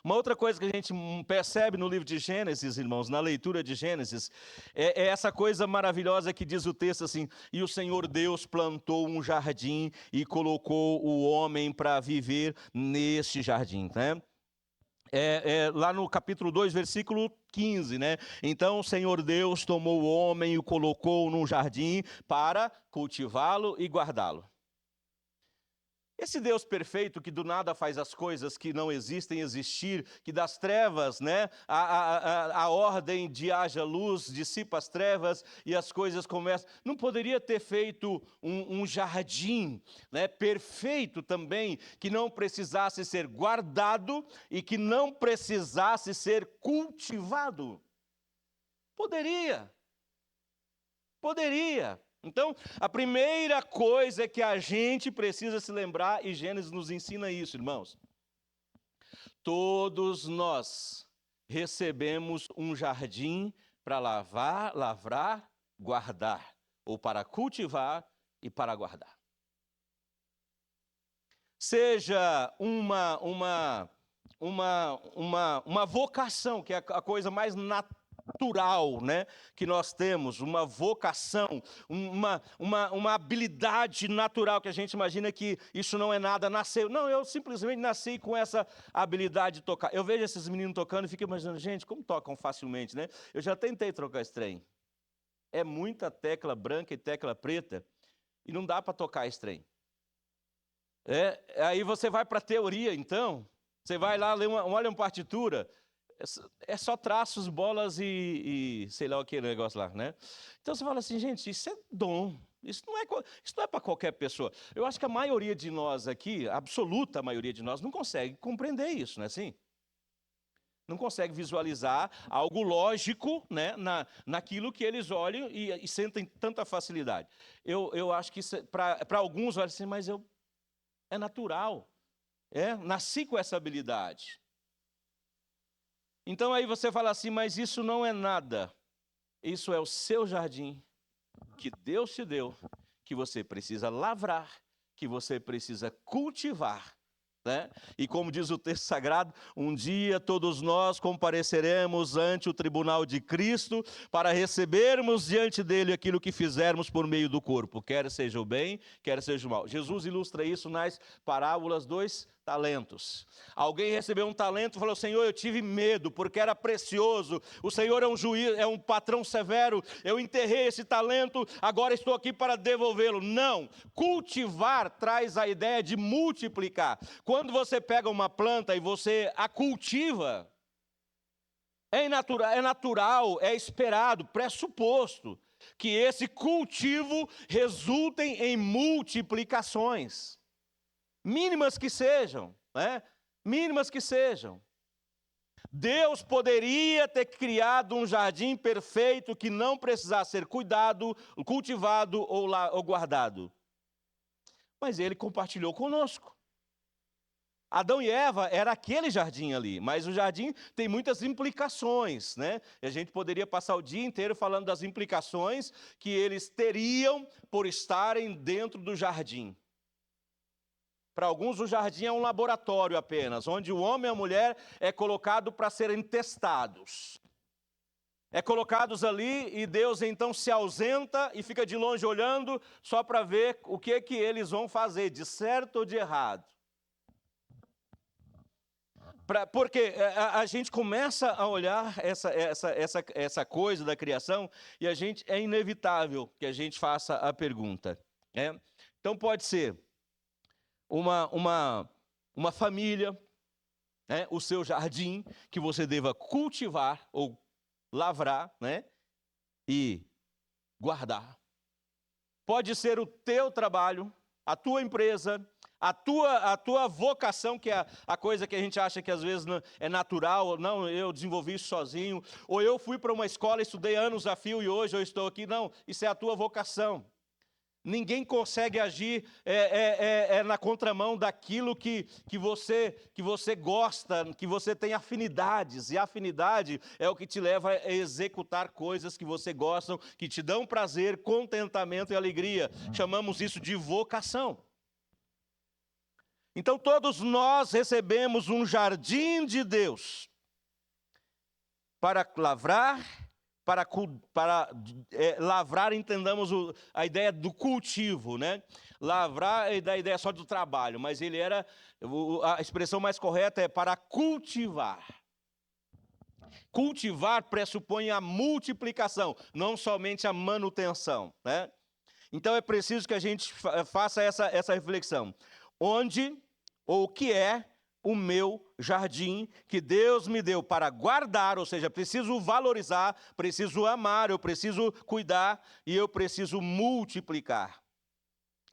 Speaker 1: Uma outra coisa que a gente percebe no livro de Gênesis, irmãos, na leitura de Gênesis, é essa coisa maravilhosa que diz o texto assim: e o Senhor Deus plantou um jardim e colocou o homem para viver neste jardim, né? Lá no capítulo 2, versículo 15, né? Então o Senhor Deus tomou o homem e o colocou num jardim para cultivá-lo e guardá-lo. Esse Deus perfeito que do nada faz as coisas que não existem existir, que das trevas, né, a ordem de haja luz, dissipa as trevas e as coisas começam. Não poderia ter feito um jardim, né, perfeito também, que não precisasse ser guardado e que não precisasse ser cultivado? Poderia. Então, a primeira coisa é que a gente precisa se lembrar, e Gênesis nos ensina isso, irmãos. Todos nós recebemos um jardim para lavrar, guardar, ou para cultivar e para guardar. Seja uma vocação, que é a coisa mais natural, né, que nós temos, uma vocação, uma habilidade natural, que a gente imagina que isso não é nada, nasceu. Não, eu simplesmente nasci com essa habilidade de tocar. Eu vejo esses meninos tocando e fico imaginando, gente, como tocam facilmente, né? Eu já tentei trocar esse trem. É muita tecla branca e tecla preta, e não dá para tocar esse trem. Aí você vai para a teoria, então, você vai lá, olha uma partitura, é só traços, bolas e sei lá o que negócio lá, né? Então você fala assim, gente, isso é dom. Isso não é para qualquer pessoa. Eu acho que a maioria de nós aqui, a absoluta maioria de nós, não consegue compreender isso, não é assim? Não consegue visualizar algo lógico, né, naquilo que eles olham e sentem tanta facilidade. Eu acho que para alguns olham assim, mas é natural. Nasci com essa habilidade. Então aí você fala assim, mas isso não é nada. Isso é o seu jardim que Deus te deu, que você precisa lavrar, que você precisa cultivar, né? E como diz o texto sagrado, um dia todos nós compareceremos ante o tribunal de Cristo para recebermos diante dele aquilo que fizermos por meio do corpo, quer seja o bem, quer seja o mal. Jesus ilustra isso nas parábolas dos talentos. Alguém recebeu um talento e falou: Senhor, eu tive medo, porque era precioso. O Senhor é um juiz, é um patrão severo. Eu enterrei esse talento, agora estou aqui para devolvê-lo. Não. Cultivar traz a ideia de multiplicar. Quando você pega uma planta e você a cultiva, é natural, é esperado, pressuposto, que esse cultivo resultem em multiplicações. Mínimas que sejam, né? Mínimas que sejam. Deus poderia ter criado um jardim perfeito que não precisasse ser cuidado, cultivado ou guardado. Mas Ele compartilhou conosco. Adão e Eva era aquele jardim ali, mas o jardim tem muitas implicações, né? E a gente poderia passar o dia inteiro falando das implicações que eles teriam por estarem dentro do jardim. Para alguns, o jardim é um laboratório apenas, onde o homem e a mulher é colocado para serem testados. É colocados ali e Deus então se ausenta e fica de longe olhando só para ver o que eles vão fazer, de certo ou de errado. Porque a gente começa a olhar essa coisa da criação e é inevitável que a gente faça a pergunta. Né? Então pode ser uma família, né? O seu jardim que você deva cultivar ou lavrar, né? E guardar. Pode ser o teu trabalho, a tua empresa, a tua vocação, que é a coisa que a gente acha que às vezes é natural, não, eu desenvolvi isso sozinho, ou eu fui para uma escola, estudei anos a fio e hoje eu estou aqui. Não, isso é a tua vocação. Ninguém consegue agir na contramão daquilo que você gosta, que você tem afinidades. E a afinidade é o que te leva a executar coisas que você gosta, que te dão prazer, contentamento e alegria. Chamamos isso de vocação. Então todos nós recebemos um jardim de Deus para lavrar. Para lavrar, entendamos a ideia do cultivo, né? Lavrar é da ideia só do trabalho, mas a expressão mais correta é para cultivar. Cultivar pressupõe a multiplicação, não somente a manutenção, né? Então é preciso que a gente faça essa reflexão. Onde ou o que é o meu jardim que Deus me deu para guardar, ou seja, preciso valorizar, preciso amar, eu preciso cuidar e eu preciso multiplicar.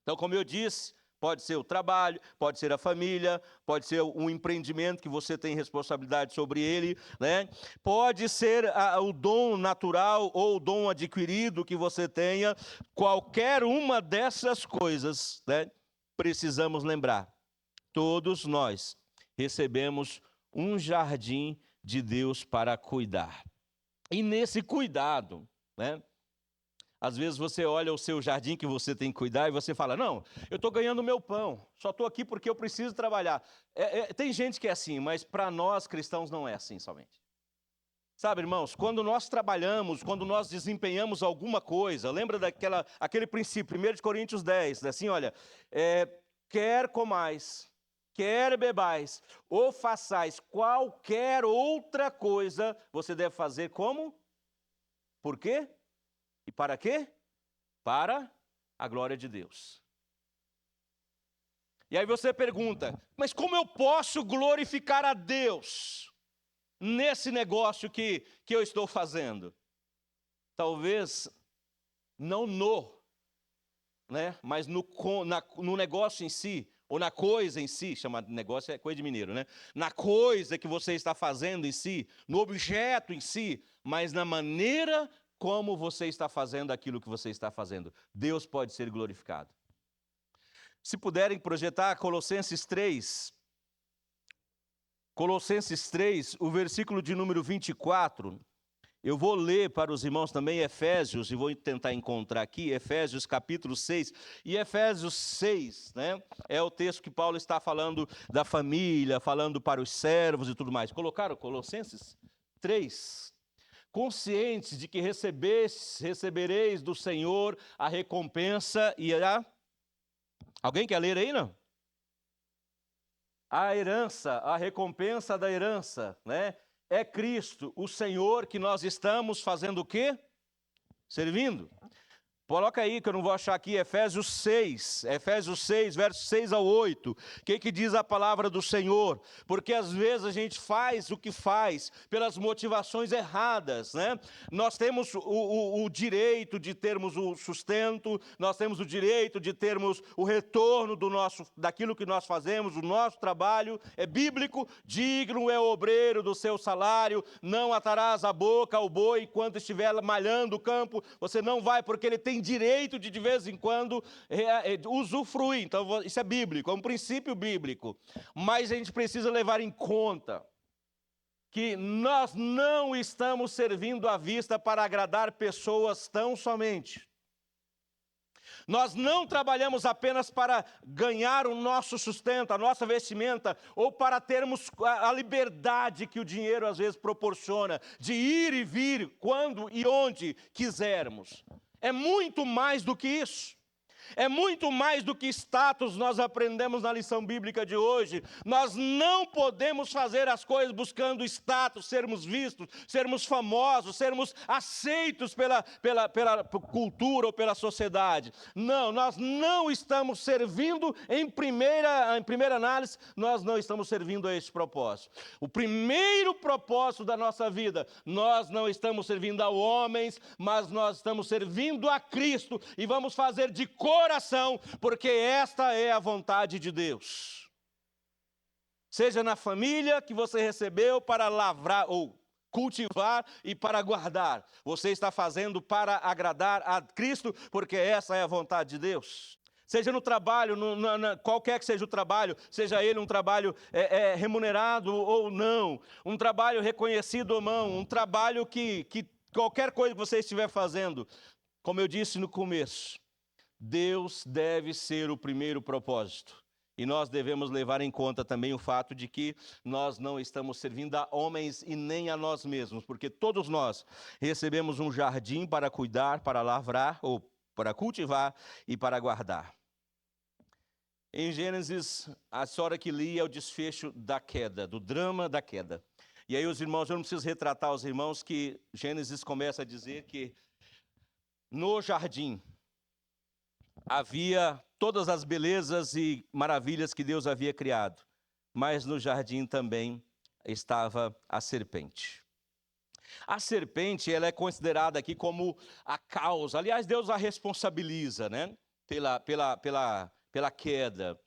Speaker 1: Então, como eu disse, pode ser o trabalho, pode ser a família, pode ser um empreendimento que você tem responsabilidade sobre ele, né? Pode ser o dom natural ou o dom adquirido que você tenha. Qualquer uma dessas coisas, né? Precisamos lembrar, todos nós recebemos um jardim de Deus para cuidar. E nesse cuidado, né? Às vezes você olha o seu jardim que você tem que cuidar e você fala: não, eu estou ganhando o meu pão, só estou aqui porque eu preciso trabalhar. Tem gente que é assim, mas para nós cristãos não é assim somente. Sabe, irmãos, quando nós trabalhamos, quando nós desempenhamos alguma coisa, lembra aquele princípio, 1 Coríntios 10, assim, olha, quer comais, quer bebais, ou façais qualquer outra coisa, você deve fazer como? Por quê? E para quê? Para a glória de Deus. E aí você pergunta: mas como eu posso glorificar a Deus nesse negócio que eu estou fazendo? Talvez não né, mas no negócio em si, ou na coisa em si, chamado negócio é coisa de mineiro, né? Na coisa que você está fazendo em si, no objeto em si, mas na maneira como você está fazendo aquilo que você está fazendo. Deus pode ser glorificado. Se puderem projetar Colossenses 3, o versículo de número 24, eu vou ler para os irmãos também Efésios, e vou tentar encontrar aqui, Efésios capítulo 6, e Efésios 6, né, é o texto que Paulo está falando da família, falando para os servos e tudo mais. Colocaram Colossenses 3, conscientes de que recebereis do Senhor a recompensa e a... Alguém quer ler aí, não? A herança, a recompensa da herança, né? É Cristo, o Senhor, que nós estamos fazendo o quê? Servindo. Coloca aí, que eu não vou achar aqui, Efésios 6, versos 6 ao 8. O que diz a palavra do Senhor? Porque às vezes a gente faz o que faz pelas motivações erradas, né? Nós temos o direito de termos o sustento, nós temos o direito de termos o retorno daquilo que nós fazemos, o nosso trabalho é bíblico, digno é o obreiro do seu salário, não atarás a boca ao boi enquanto estiver malhando o campo, você não vai, porque ele tem direito de vez em quando usufruir. Então isso é bíblico, é um princípio bíblico. Mas a gente precisa levar em conta que nós não estamos servindo à vista para agradar pessoas tão somente. Nós não trabalhamos apenas para ganhar o nosso sustento, a nossa vestimenta, ou para termos a liberdade que o dinheiro às vezes proporciona, de ir e vir quando e onde quisermos. É muito mais do que isso. É muito mais do que status, nós aprendemos na lição bíblica de hoje. Nós não podemos fazer as coisas buscando status, sermos vistos, sermos famosos, sermos aceitos pela cultura ou pela sociedade. Não, nós não estamos servindo, em primeira análise, nós não estamos servindo a esse propósito. O primeiro propósito da nossa vida, nós não estamos servindo a homens, mas nós estamos servindo a Cristo e vamos fazer de coração, porque esta é a vontade de Deus. Seja na família que você recebeu para lavrar ou cultivar e para guardar, você está fazendo para agradar a Cristo, porque essa é a vontade de Deus. Seja no trabalho, qualquer que seja o trabalho, seja ele um trabalho remunerado ou não, um trabalho reconhecido ou não, um trabalho que qualquer coisa que você estiver fazendo, como eu disse no começo, Deus deve ser o primeiro propósito. E nós devemos levar em conta também o fato de que nós não estamos servindo a homens e nem a nós mesmos, porque todos nós recebemos um jardim para cuidar, para lavrar, ou para cultivar e para guardar. Em Gênesis, a história que li é o desfecho da queda, do drama da queda. E aí os irmãos, eu não preciso retratar os irmãos, que Gênesis começa a dizer que no jardim havia todas as belezas e maravilhas que Deus havia criado, mas no jardim também estava a serpente. A serpente, ela é considerada aqui como a causa. Aliás, Deus a responsabiliza, né, pela queda.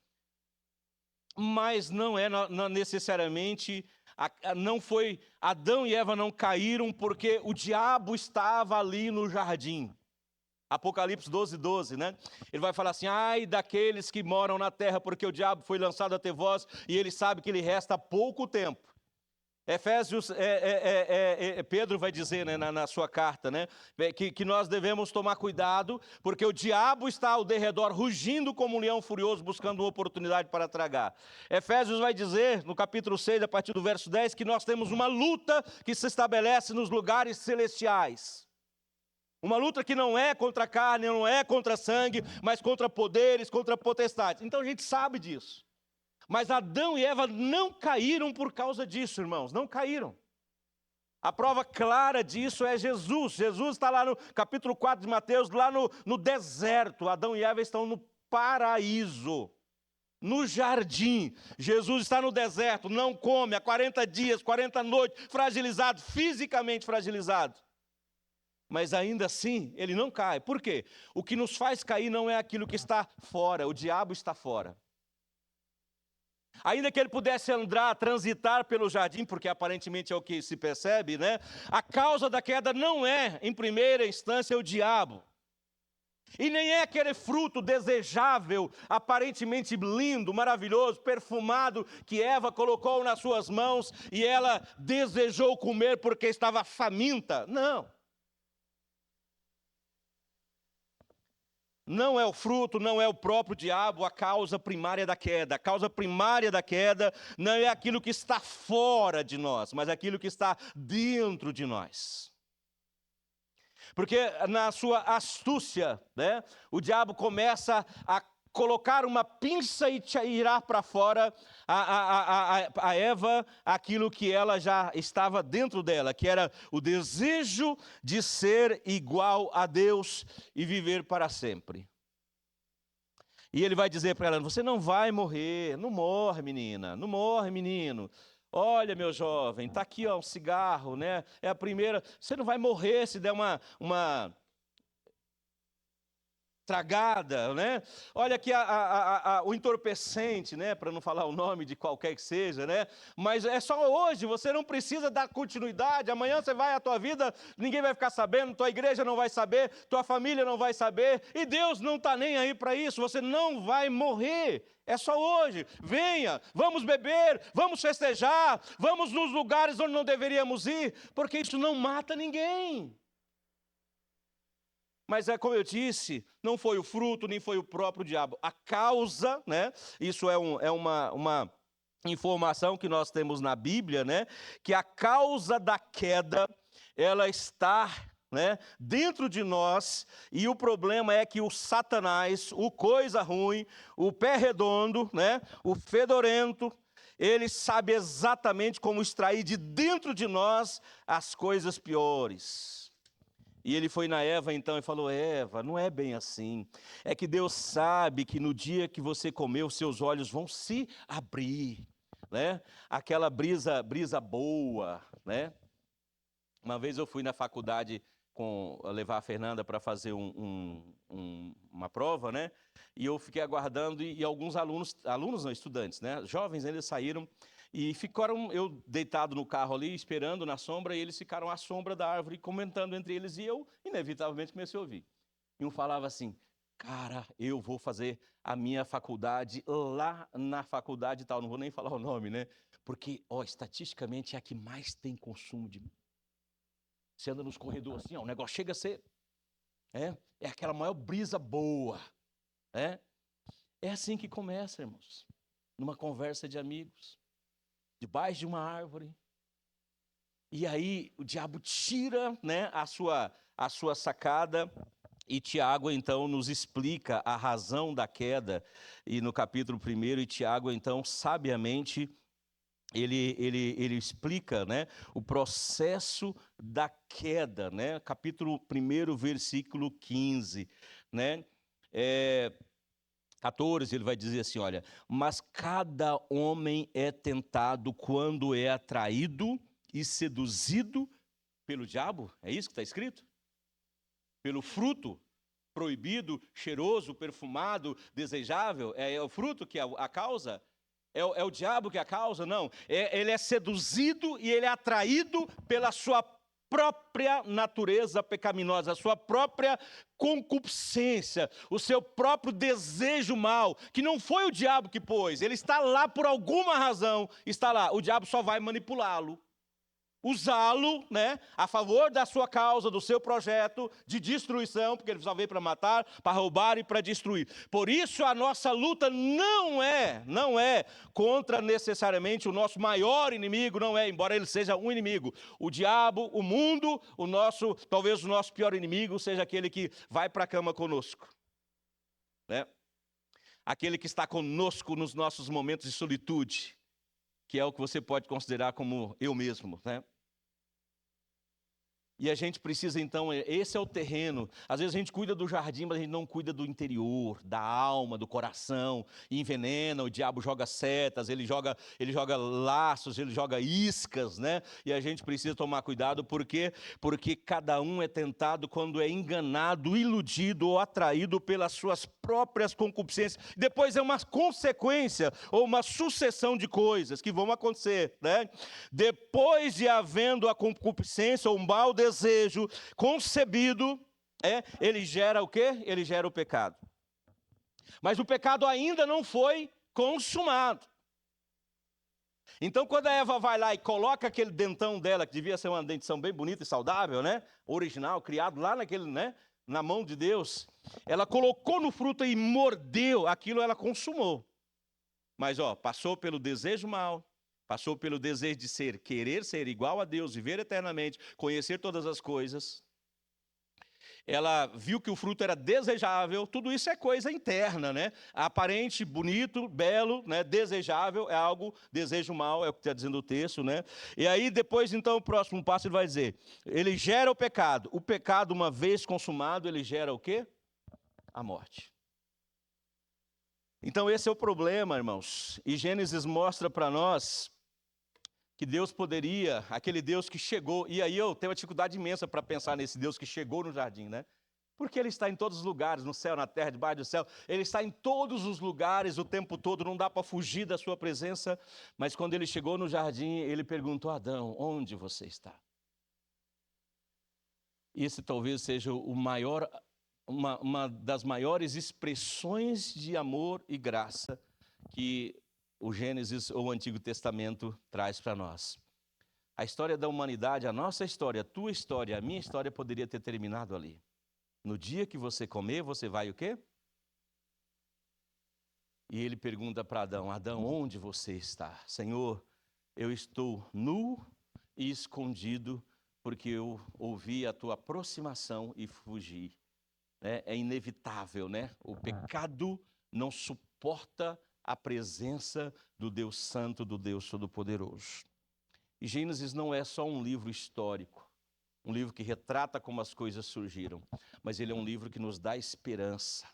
Speaker 1: Mas não é necessariamente, não foi, Adão e Eva não caíram porque o diabo estava ali no jardim. Apocalipse 12, né? Ele vai falar assim, ai daqueles que moram na terra, porque o diabo foi lançado até vós, e ele sabe que lhe resta pouco tempo. Efésios, Pedro vai dizer, né, na sua carta, né, que nós devemos tomar cuidado, porque o diabo está ao derredor, rugindo como um leão furioso, buscando uma oportunidade para tragar. Efésios vai dizer, no capítulo 6, a partir do verso 10, que nós temos uma luta que se estabelece nos lugares celestiais. Uma luta que não é contra a carne, não é contra sangue, mas contra poderes, contra potestades. Então a gente sabe disso. Mas Adão e Eva não caíram por causa disso, irmãos, não caíram. A prova clara disso é Jesus. Jesus está lá no capítulo 4 de Mateus, lá no deserto. Adão e Eva estão no paraíso, no jardim. Jesus está no deserto, não come há 40 dias, 40 noites, fragilizado, fisicamente fragilizado. Mas ainda assim, ele não cai. Por quê? O que nos faz cair não é aquilo que está fora, o diabo está fora. Ainda que ele pudesse andar, transitar pelo jardim, porque aparentemente é o que se percebe, né? A causa da queda não é, em primeira instância, o diabo. E nem é aquele fruto desejável, aparentemente lindo, maravilhoso, perfumado, que Eva colocou nas suas mãos e ela desejou comer porque estava faminta. Não. Não é o fruto, não é o próprio diabo a causa primária da queda. A causa primária da queda não é aquilo que está fora de nós, mas aquilo que está dentro de nós. Porque na sua astúcia, né, o diabo começa a colocar uma pinça e tirar para fora a Eva aquilo que ela já estava dentro dela, que era o desejo de ser igual a Deus e viver para sempre. E ele vai dizer para ela: você não vai morrer, não morre, menina, não morre, menino. Olha, meu jovem, está aqui ó, um cigarro, né? É a primeira. Você não vai morrer se der uma tragada, né? Olha aqui o entorpecente, né? Para não falar o nome de qualquer que seja, né? Mas é só hoje, você não precisa dar continuidade. Amanhã você vai à tua vida, ninguém vai ficar sabendo, tua igreja não vai saber, tua família não vai saber, e Deus não está nem aí para isso. Você não vai morrer. É só hoje. Venha, vamos beber, vamos festejar, vamos nos lugares onde não deveríamos ir, porque isso não mata ninguém. Mas é como eu disse, não foi o fruto, nem foi o próprio diabo. A causa, né? Isso é uma informação que nós temos na Bíblia, né? Que a causa da queda, ela está, né, dentro de nós, e o problema é que o Satanás, o coisa ruim, o pé redondo, né? O fedorento, ele sabe exatamente como extrair de dentro de nós as coisas piores. E ele foi na Eva então e falou: Eva, não é bem assim. É que Deus sabe que no dia que você comer, os seus olhos vão se abrir, né? Aquela brisa boa, né? Uma vez eu fui na faculdade levar a Fernanda para fazer uma prova, né? E eu fiquei aguardando e alguns alunos não, estudantes, né? Jovens, eles saíram. E ficaram, eu deitado no carro ali, esperando na sombra, e eles ficaram à sombra da árvore, comentando entre eles, e eu, inevitavelmente, comecei a ouvir. E um falava assim: cara, eu vou fazer a minha faculdade lá na faculdade e tal, não vou nem falar o nome, né? Porque, estatisticamente é a que mais tem consumo de... Você anda nos corredores assim, o negócio chega a ser... É aquela maior brisa boa, né? É assim que começa, irmãos, numa conversa de amigos, debaixo de uma árvore, e aí o diabo tira, né, a sua sacada, e Tiago então nos explica a razão da queda, e no capítulo 1, e Tiago então sabiamente, ele explica, né, o processo da queda, né, capítulo 1, versículo 15, né, 14, ele vai dizer assim, olha: mas cada homem é tentado quando é atraído e seduzido pelo diabo. É isso que está escrito? Pelo fruto proibido, cheiroso, perfumado, desejável. É o fruto que é a causa? É o diabo que é a causa? Não. Ele é seduzido e ele é atraído pela sua própria natureza pecaminosa, a sua própria concupiscência, o seu próprio desejo mau, que não foi o diabo que pôs, ele está lá por alguma razão, está lá. O diabo só vai manipulá-lo, usá-lo, né, a favor da sua causa, do seu projeto de destruição, porque ele só veio para matar, para roubar e para destruir. Por isso a nossa luta não é contra necessariamente o nosso maior inimigo, não é, embora ele seja um inimigo. O diabo, o mundo, talvez o nosso pior inimigo seja aquele que vai para a cama conosco, né? Aquele que está conosco nos nossos momentos de solitude, que é o que você pode considerar como eu mesmo, né? E a gente precisa então, esse é o terreno. Às vezes a gente cuida do jardim, mas a gente não cuida do interior, da alma, do coração, e envenena, o diabo joga setas, ele joga laços, ele joga iscas, né? E a gente precisa tomar cuidado, porque cada um é tentado quando é enganado, iludido ou atraído pelas suas próprias concupiscências. Depois é uma consequência ou uma sucessão de coisas que vão acontecer, né? Depois de havendo a concupiscência ou um mau desejo concebido, ele gera o quê? Ele gera o pecado. Mas o pecado ainda não foi consumado. Então, quando a Eva vai lá e coloca aquele dentão dela, que devia ser uma dentição bem bonita e saudável, né? Original, criado lá na mão de Deus, ela colocou no fruto e mordeu, aquilo ela consumou. Mas, passou pelo desejo mau, passou pelo desejo de querer ser igual a Deus, viver eternamente, conhecer todas as coisas. ela viu que o fruto era desejável, tudo isso é coisa interna, né? Aparente, bonito, belo, né? Desejável é algo, desejo mal, é o que está dizendo o texto, né? E aí depois, então, o próximo passo ele vai dizer, ele gera o pecado, uma vez consumado, ele gera o quê? A morte. Então esse é o problema, irmãos, e Gênesis mostra para nós que Deus poderia, aquele Deus que chegou, e aí eu tenho uma dificuldade imensa para pensar nesse Deus que chegou no jardim, né? Porque ele está em todos os lugares, no céu, na terra, debaixo do céu, ele está em todos os lugares o tempo todo, não dá para fugir da sua presença, mas quando ele chegou no jardim, ele perguntou a Adão, onde você está? Esse talvez seja o maior, uma das maiores expressões de amor e graça que o Gênesis ou o Antigo Testamento traz para nós. A história da humanidade, a nossa história, a tua história, a minha história poderia ter terminado ali. No dia que você comer, você vai o quê? E ele pergunta para Adão, Adão, onde você está? Senhor, eu estou nu e escondido, porque eu ouvi a tua aproximação e fugi. É inevitável, né? O pecado não suporta a presença do Deus Santo, do Deus Todo-Poderoso. E Gênesis não é só um livro histórico, um livro que retrata como as coisas surgiram, mas ele é um livro que nos dá esperança.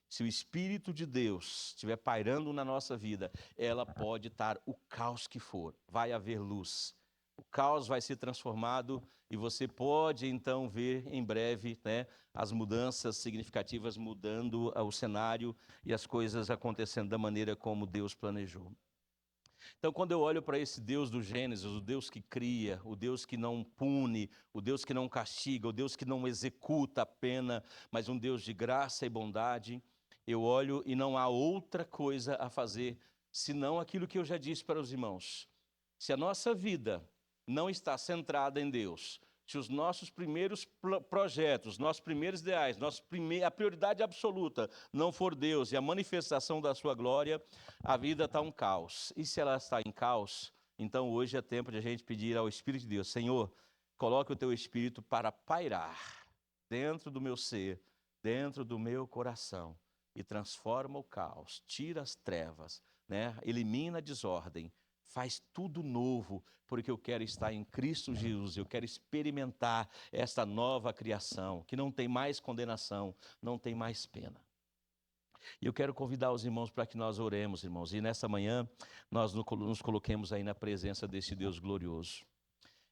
Speaker 1: Se o Espírito de Deus estiver pairando na nossa vida, ela pode estar o caos que for, vai haver luz. O caos vai ser transformado e você pode então ver em breve, né, as mudanças significativas mudando o cenário e as coisas acontecendo da maneira como Deus planejou. Então, quando eu olho para esse Deus do Gênesis, o Deus que cria, o Deus que não pune, o Deus que não castiga, o Deus que não executa a pena, mas um Deus de graça e bondade, eu olho e não há outra coisa a fazer senão aquilo que eu já disse para os irmãos. Se a nossa vida não está centrada em Deus, se os nossos primeiros projetos, nossos primeiros ideais, a prioridade absoluta não for Deus e a manifestação da sua glória, a vida está um caos. E se ela está em caos, então hoje é tempo de a gente pedir ao Espírito de Deus, Senhor, coloque o teu Espírito para pairar dentro do meu ser, dentro do meu coração e transforma o caos, tira as trevas, né? Elimina a desordem, faz tudo novo, porque eu quero estar em Cristo Jesus, eu quero experimentar esta nova criação, que não tem mais condenação, não tem mais pena. E eu quero convidar os irmãos para que nós oremos, irmãos, e nessa manhã nós nos coloquemos aí na presença desse Deus glorioso.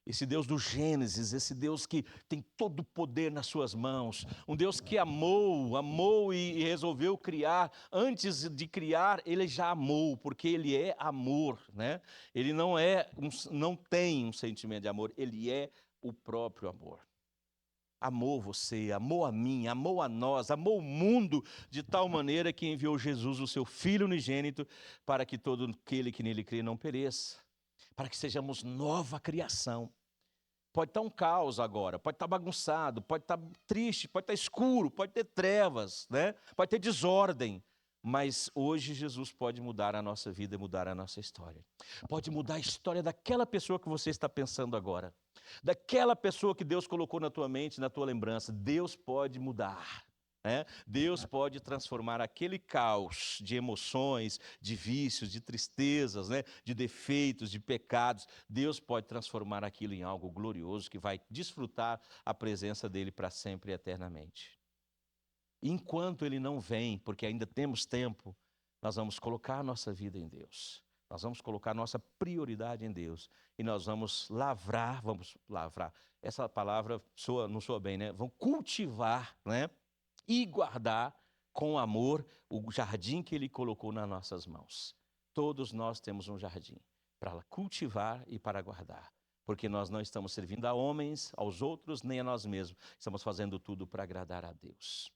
Speaker 1: Esse Deus do Gênesis, esse Deus que tem todo o poder nas suas mãos, um Deus que amou e resolveu criar. Antes de criar, ele já amou, porque ele é amor, né? Ele não tem um sentimento de amor, ele é o próprio amor. Amou você, amou a mim, amou a nós, amou o mundo de tal maneira que enviou Jesus, o seu Filho unigênito, para que todo aquele que nele crê não pereça, para que sejamos nova criação. Pode estar um caos agora, pode estar bagunçado, pode estar triste, pode estar escuro, pode ter trevas, né? Pode ter desordem. Mas hoje Jesus pode mudar a nossa vida e mudar a nossa história. Pode mudar a história daquela pessoa que você está pensando agora. Daquela pessoa que Deus colocou na tua mente, na tua lembrança. Deus pode mudar. Deus pode transformar aquele caos de emoções, de vícios, de tristezas, de defeitos, de pecados. Deus pode transformar aquilo em algo glorioso que vai desfrutar a presença dele para sempre e eternamente. Enquanto ele não vem, porque ainda temos tempo, nós vamos colocar a nossa vida em Deus. Nós vamos colocar a nossa prioridade em Deus. E nós vamos lavrar, essa palavra não soa bem, né? Vamos cultivar, e guardar com amor o jardim que ele colocou nas nossas mãos. Todos nós temos um jardim para cultivar e para guardar, porque nós não estamos servindo a homens, aos outros, nem a nós mesmos. Estamos fazendo tudo para agradar a Deus.